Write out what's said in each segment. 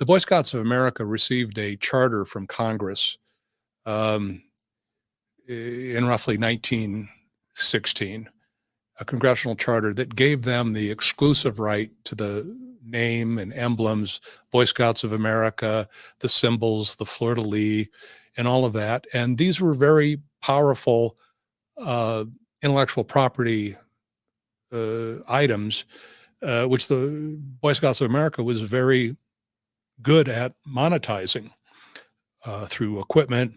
the Boy Scouts of America received a charter from Congress um, in roughly 1916, a congressional charter that gave them the exclusive right to the name and emblems, Boy Scouts of America, the symbols, the fleur-de-lis, and all of that. And these were very powerful intellectual property items, which the Boy Scouts of America was very good at monetizing through equipment,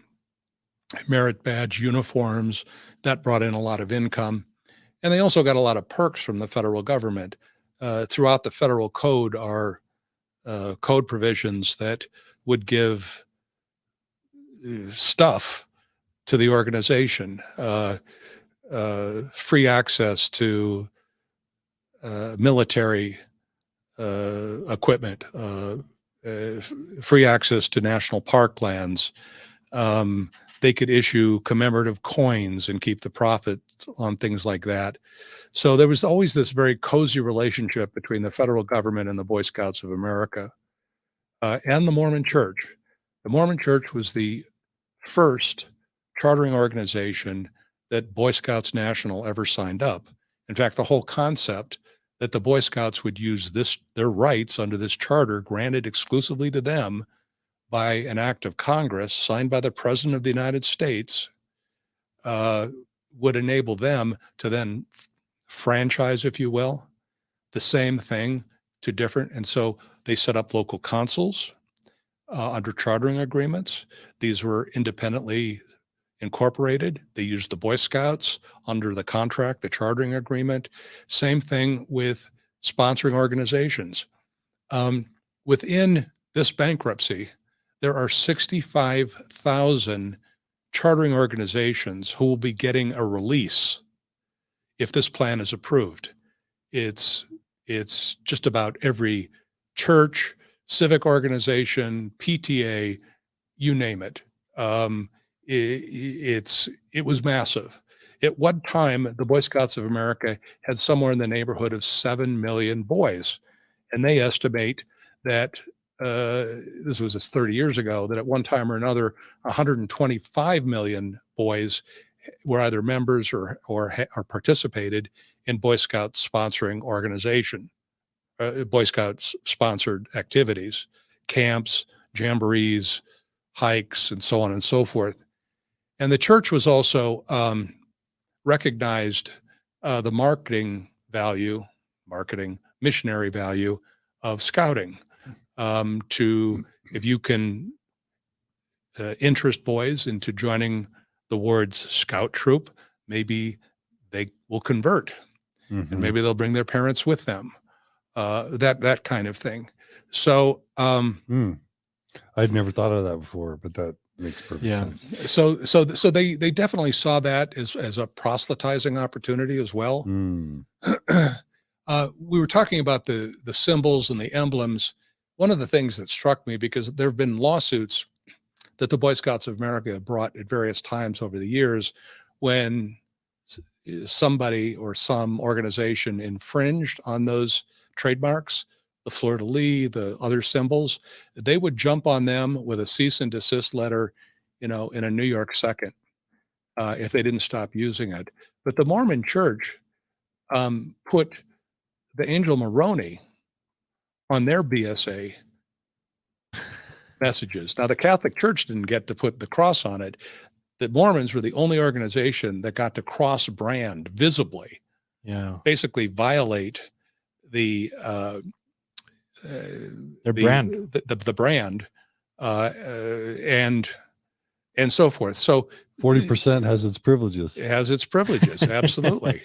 merit badge, uniforms. That brought in a lot of income. And they also got a lot of perks from the federal government. Throughout the federal code are code provisions that would give stuff to the organization, free access to military equipment, free access to national park lands. They could issue commemorative coins and keep the profit on things like that. So there was always this very cozy relationship between the federal government and the Boy Scouts of America and the Mormon Church. The Mormon Church was the first chartering organization that Boy Scouts National ever signed up. In fact, the whole concept that the Boy Scouts would use their rights under this charter granted exclusively to them by an act of Congress signed by the President of the United States would enable them to then franchise, if you will, the same thing to different. And so they set up local consuls under chartering agreements. These were independently incorporated. They used the Boy Scouts under the contract, the chartering agreement. Same thing with sponsoring organizations. Within this bankruptcy, there are 65,000 chartering organizations who will be getting a release if this plan is approved. It's just about every church, civic organization, PTA, you name it. It was massive. At one time, the Boy Scouts of America had somewhere in the neighborhood of 7 million boys. And they estimate that, this was just 30 years ago, that at one time or another, 125 million boys were either members or participated in Boy Scouts sponsoring organization, Boy Scouts sponsored activities, camps, jamborees, hikes, and so on and so forth. And the church was also recognized the missionary value of scouting. If you can interest boys into joining the ward's scout troop, maybe they will convert, and maybe they'll bring their parents with them. That kind of thing. So I'd never thought of that before, but that makes perfect sense. So they definitely saw that as a proselytizing opportunity as well. We were talking about the symbols and the emblems. One of the things that struck me, because there have been lawsuits that the Boy Scouts of America have brought at various times over the years when somebody or some organization infringed on those trademarks, the fleur-de-lis, the other symbols, they would jump on them with a cease and desist letter, in a New York second, if they didn't stop using it. But the Mormon Church put the Angel Moroni on their BSA messages. Now, the Catholic Church didn't get to put the cross on it. The Mormons were the only organization that got to cross brand visibly, basically violate the their brand, the brand, and so forth. So 40% has its privileges. It has its privileges, absolutely.